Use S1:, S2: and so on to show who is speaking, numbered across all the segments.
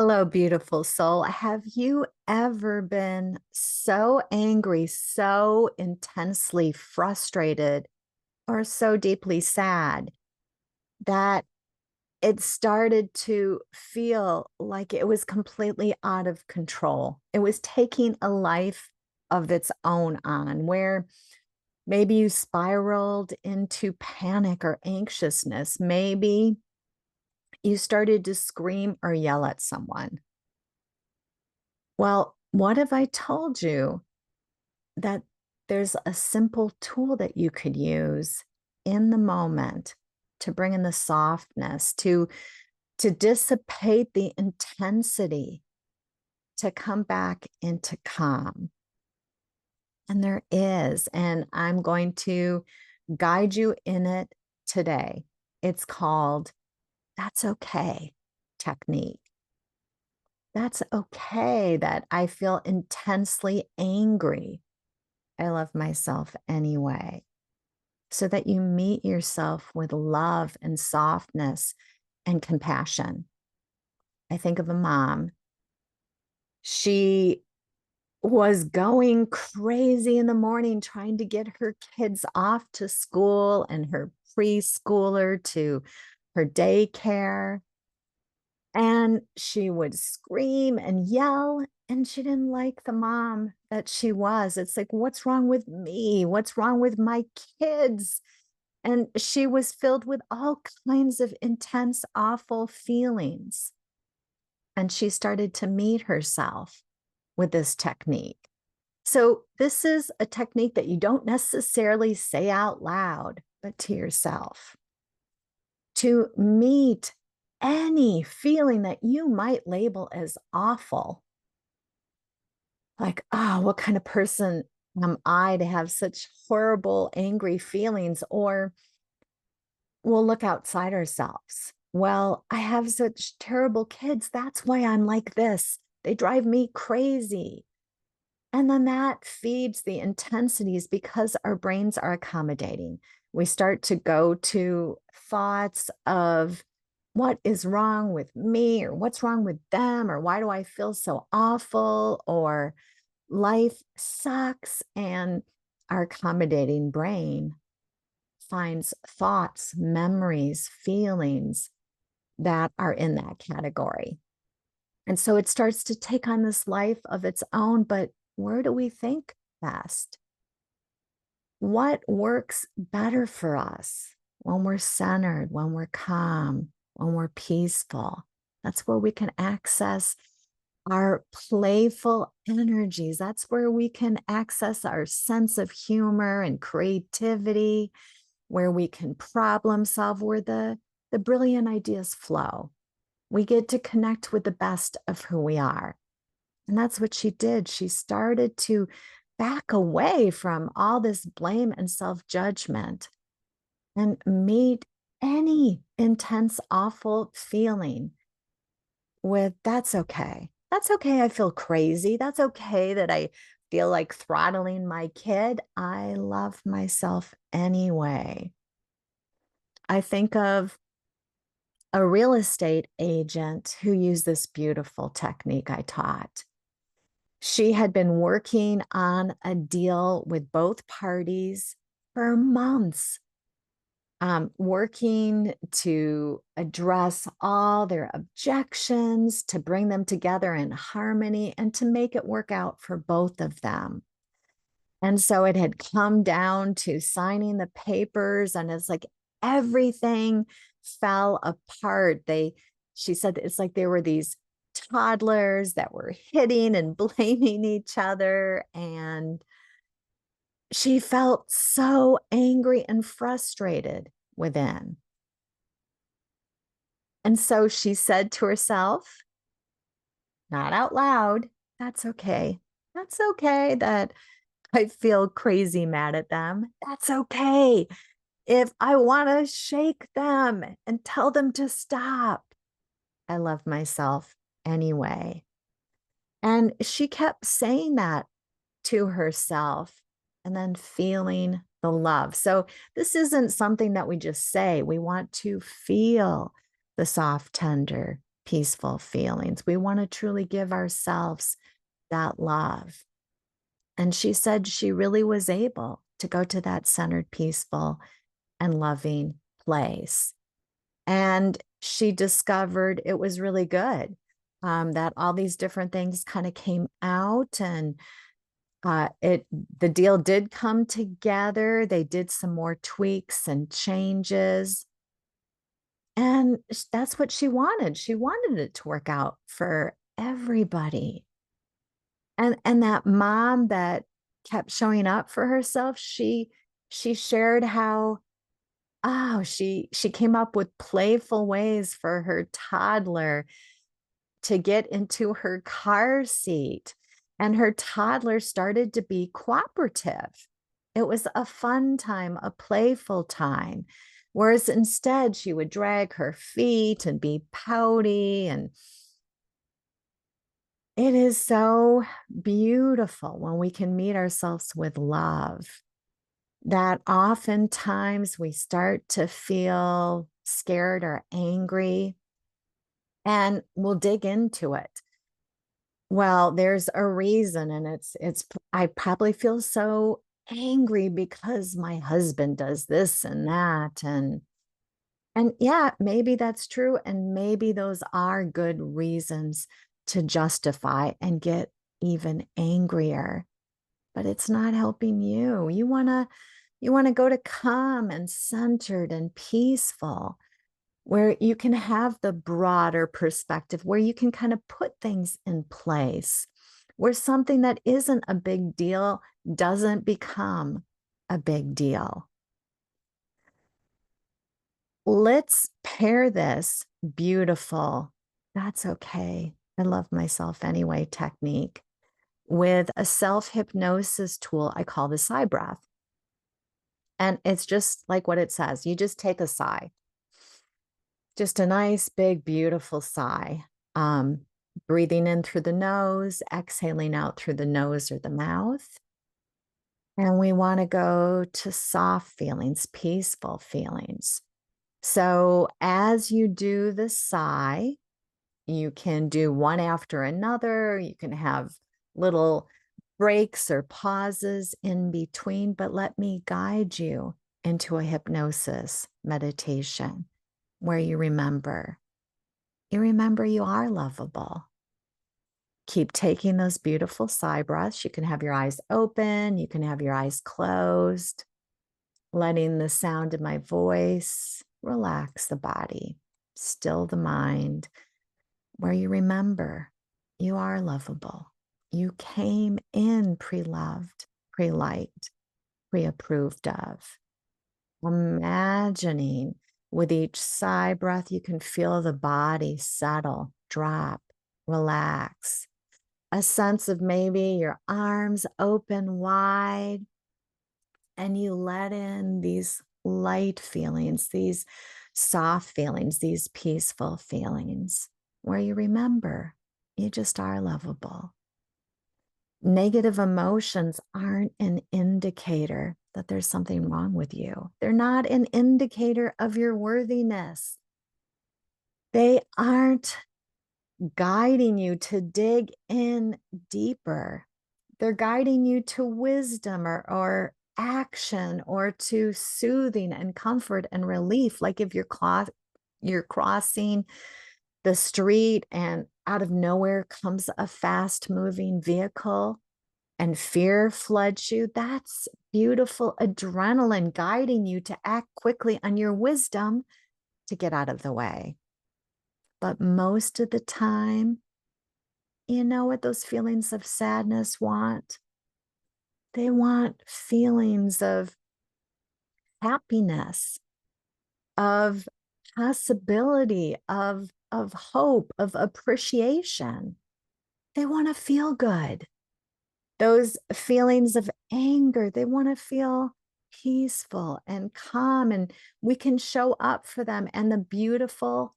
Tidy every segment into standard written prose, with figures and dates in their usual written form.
S1: Hello, beautiful soul. Have you ever been so angry, so intensely frustrated, or so deeply sad that it started to feel like it was completely out of control? It was taking a life of its own on, where maybe you spiraled into panic or anxiousness. Maybe you started to scream or yell at someone. Well, what if I told you that there's a simple tool that you could use in the moment to bring in the softness, to dissipate the intensity, to come back into calm? And there is, and I'm going to guide you in it today. It's called That's Okay technique. That's okay that I feel intensely angry. I love myself anyway. So that you meet yourself with love and softness and compassion. I think of a mom. She was going crazy in the morning trying to get her kids off to school and her preschooler to her daycare. And she would scream and yell, and she didn't like the mom that she was. It's like, what's wrong with me? What's wrong with my kids? And she was filled with all kinds of intense, awful feelings. And she started to meet herself with this technique. So, this is a technique that you don't necessarily say out loud, but to yourself, to meet any feeling that you might label as awful. Like, oh, what kind of person am I to have such horrible, angry feelings? Or we'll look outside ourselves. Well, I have such terrible kids. That's why I'm like this. They drive me crazy. And then that feeds the intensities because our brains are accommodating. We start to go to thoughts of what is wrong with me, or what's wrong with them, or why do I feel so awful, or life sucks. And our accommodating brain finds thoughts, memories, feelings that are in that category. And so it starts to take on this life of its own. But where do we think best? What works better for us when we're centered, when we're calm, when we're peaceful? That's where we can access our playful energies. That's where we can access our sense of humor and creativity, where we can problem solve, where the brilliant ideas flow. We get to connect with the best of who we are. And that's what she did. She started to back away from all this blame and self judgment and meet any intense, awful feeling with that's okay. That's okay. I feel crazy. That's okay that I feel like throttling my kid. I love myself anyway. I think of a real estate agent who used this beautiful technique I taught. She had been working on a deal with both parties for months, working to address all their objections, to bring them together in harmony, and to make it work out for both of them. And so it had come down to signing the papers, and it's like everything fell apart. She said it's like there were these toddlers that were hitting and blaming each other. And she felt so angry and frustrated within. And so she said to herself, not out loud, that's okay. That's okay that I feel crazy mad at them. That's okay. If I want to shake them and tell them to stop, I love myself anyway. And she kept saying that to herself and then feeling the love. So this isn't something that we just say. We want to feel the soft, tender peaceful feelings. We want to truly give ourselves that love. And she said she really was able to go to that centered, peaceful, and loving place. And she discovered it was really good, that all these different things kind of came out, and the deal did come together. They did some more tweaks and changes. And that's what she wanted. She wanted it to work out for everybody. And that mom that kept showing up for herself, she shared how, oh, she came up with playful ways for her toddler to get into her car seat. And her toddler started to be cooperative. It was a fun time, a playful time. Whereas instead, she would drag her feet and be pouty. And it is so beautiful when we can meet ourselves with love, that oftentimes we start to feel scared or angry, and we'll dig into it. Well, there's a reason, and it's I probably feel so angry because my husband does this and that, and yeah, maybe that's true, and maybe those are good reasons to justify and get even angrier, but it's not helping you. You want to go to calm and centered and peaceful, where you can have the broader perspective, where you can kind of put things in place, where something that isn't a big deal doesn't become a big deal. Let's pair this beautiful, that's okay, I love myself anyway technique with a self-hypnosis tool I call the Sigh Breath. And it's just like what it says. You just take a sigh, just a nice, big, beautiful sigh. Um, Breathing in through the nose, exhaling out through the nose or the mouth. And we want to go to soft feelings, peaceful feelings. So as you do the sigh, you can do one after another. You can have little breaks or pauses in between, but let me guide you into a hypnosis meditation where you remember you are lovable. Keep taking those beautiful sigh breaths. You can have your eyes open, you can have your eyes closed, letting the sound of my voice relax the body, still the mind, where you remember you are lovable. You came in pre-loved, pre-liked, pre-approved of. Imagining with each sigh breath, you can feel the body settle, drop, relax. A sense of maybe your arms open wide, and you let in these light feelings, these soft feelings, these peaceful feelings, where you remember you just are lovable. Negative emotions aren't an indicator that there's something wrong with you. They're not an indicator of your worthiness. They aren't guiding you to dig in deeper. They're guiding you to wisdom or action, or to soothing and comfort and relief. Like if you're crossing the street and out of nowhere comes a fast moving vehicle and fear floods you, that's beautiful adrenaline guiding you to act quickly on your wisdom to get out of the way. But most of the time, you know what those feelings of sadness want? They want feelings of happiness, of possibility, of hope, of appreciation. They want to feel good. Those feelings of anger, they want to feel peaceful and calm, and we can show up for them. And the beautiful,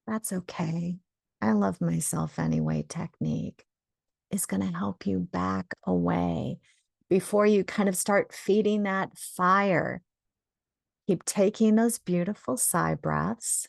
S1: that's okay, I love myself anyway technique is going to help you back away before you kind of start feeding that fire. Keep taking those beautiful sigh breaths.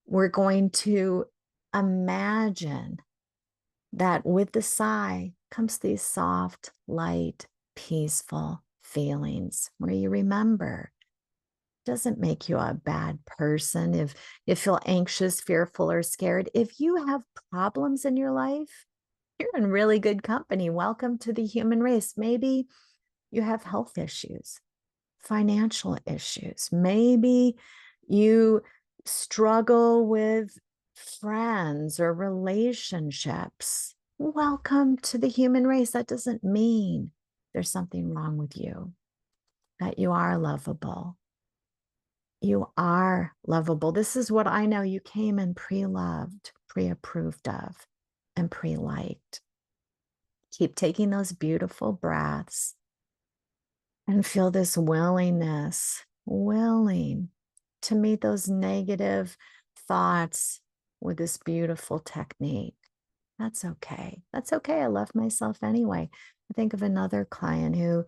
S1: We're going to imagine that with the sigh comes these soft, light, peaceful feelings where you remember it doesn't make you a bad person if you feel anxious, fearful, or scared. If you have problems in your life, you're in really good company. Welcome to the human race. Maybe you have health issues, financial issues. Maybe you struggle with friends or relationships. Welcome to the human race. That doesn't mean there's something wrong with you, that you are lovable. You are lovable. This is what I know. You came in pre-loved, pre-approved of, and pre-liked. Keep taking those beautiful breaths and feel this willing to meet those negative thoughts with this beautiful technique. That's okay. That's okay. I love myself anyway. I think of another client who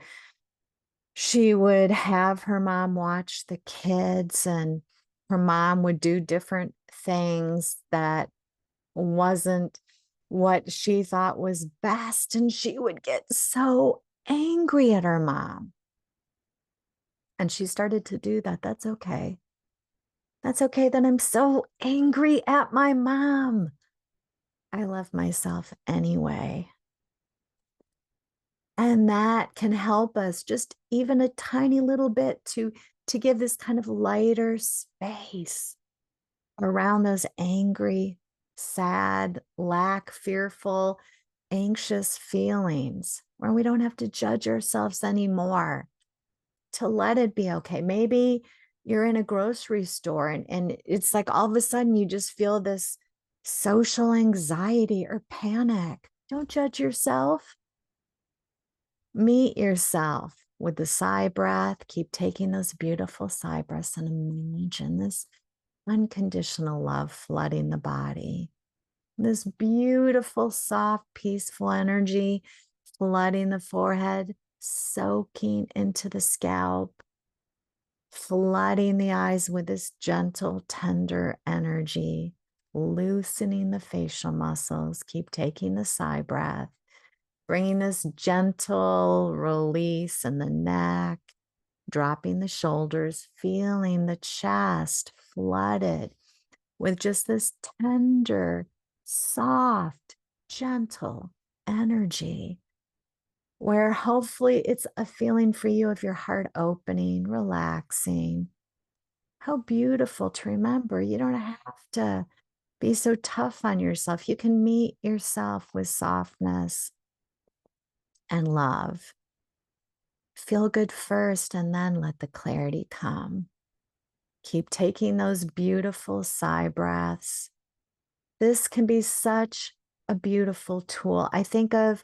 S1: she would have her mom watch the kids, and her mom would do different things that wasn't what she thought was best. And she would get so angry at her mom. And she started to do that. That's okay. That's okay that I'm so angry at my mom. I love myself anyway. And that can help us just even a tiny little bit to give this kind of lighter space around those angry, sad, fearful, anxious feelings where we don't have to judge ourselves anymore, to let it be okay. Maybe you're in a grocery store and it's like all of a sudden you just feel this social anxiety or panic. Don't judge yourself. Meet yourself with the sigh breath. Keep taking those beautiful sigh breaths and imagine this unconditional love flooding the body. This beautiful, soft, peaceful energy flooding the forehead, soaking into the scalp, flooding the eyes with this gentle, tender energy, loosening the facial muscles. Keep taking the sigh breath, bringing this gentle release in the neck, dropping the shoulders, feeling the chest flooded with just this tender, soft, gentle energy, where hopefully it's a feeling for you of your heart opening, relaxing. How beautiful to remember. You don't have to be so tough on yourself. You can meet yourself with softness and love. Feel good first and then let the clarity come. Keep taking those beautiful sigh breaths. This can be such a beautiful tool. I think of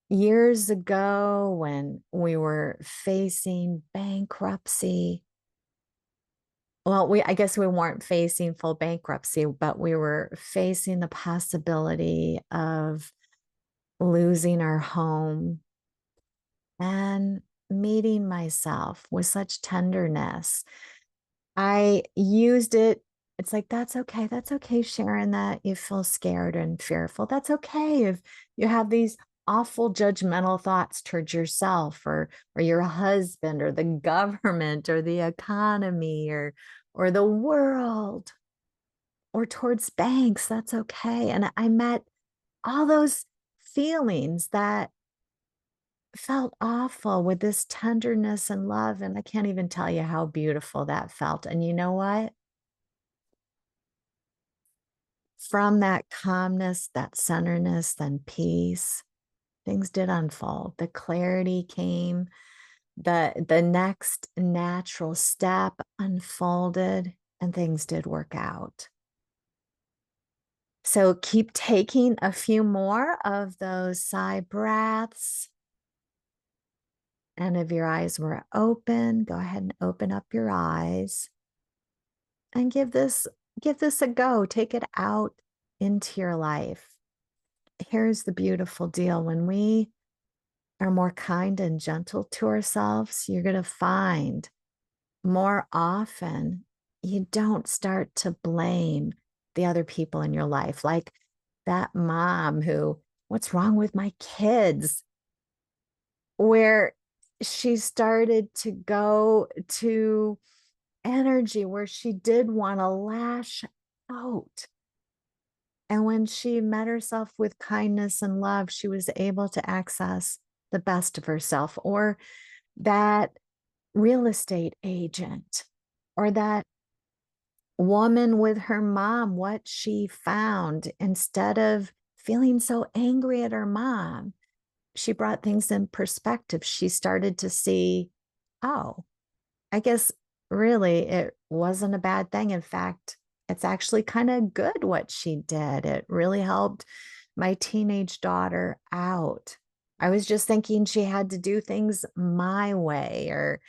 S1: years ago when we were facing bankruptcy. Well, I guess we weren't facing full bankruptcy, but we were facing the possibility of losing our home, and meeting myself with such tenderness. I used it. It's like, that's okay. That's okay, Sharon, that you feel scared and fearful. That's okay if you have these awful judgmental thoughts towards yourself or your husband or the government or the economy or the world or towards banks. That's okay. And I met all those feelings that felt awful with this tenderness and love. And I can't even tell you how beautiful that felt. And you know what? From that calmness, that centeredness, then peace, things did unfold. The clarity came, the next natural step unfolded, and things did work out. So keep taking a few more of those sigh breaths. And if your eyes were open, go ahead and open up your eyes and give this a go. Take it out into your life. Here's the beautiful deal. When we are more kind and gentle to ourselves, you're going to find more often you don't start to blame the other people in your life, like that mom who, what's wrong with my kids? Where she started to go to energy where she did want to lash out. And when she met herself with kindness and love, she was able to access the best of herself. Or that real estate agent, or that woman with her mom, what she found, instead of feeling so angry at her mom, she brought things in perspective. She started to see, oh, I guess really it wasn't a bad thing. In fact, it's actually kind of good what she did. It really helped my teenage daughter out. I was just thinking she had to do things my way, or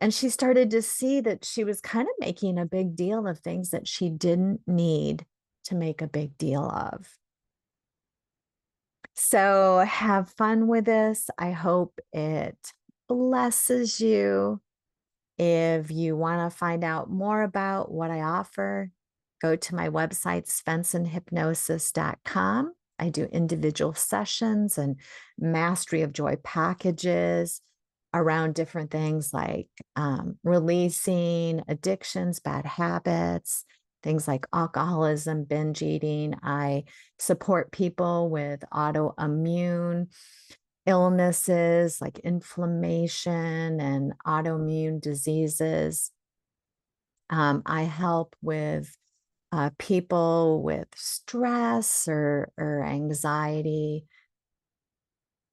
S1: and she started to see that she was kind of making a big deal of things that she didn't need to make a big deal of. So have fun with this. I hope it blesses you. If you want to find out more about what I offer, go to my website, svensonhypnosis.com. I do individual sessions and mastery of joy packages around different things like releasing addictions, bad habits, things like alcoholism, binge eating. I support people with autoimmune illnesses like inflammation and autoimmune diseases. I help with people with stress or anxiety.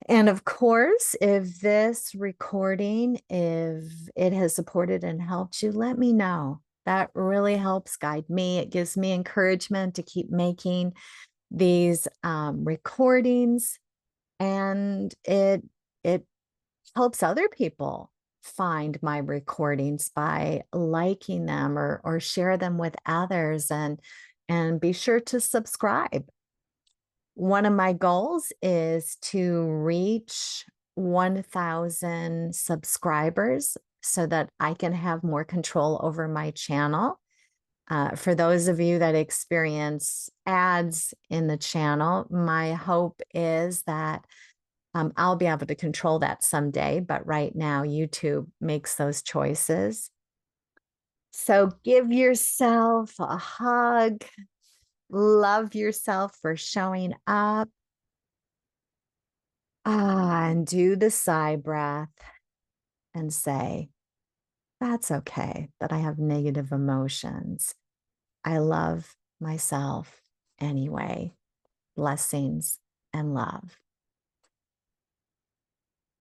S1: And of course, if this recording, if it has supported and helped you, let me know. That really helps guide me. It gives me encouragement to keep making these recordings, and it helps other people find my recordings by liking them or share them with others, and be sure to subscribe. One of my goals is to reach 1,000 subscribers so that I can have more control over my channel. For those of you that experience ads in the channel, my hope is that I'll be able to control that someday, but right now YouTube makes those choices. So give yourself a hug, love yourself for showing up, and do the sigh breath and say, that's okay that I have negative emotions. I love myself anyway. Blessings and love.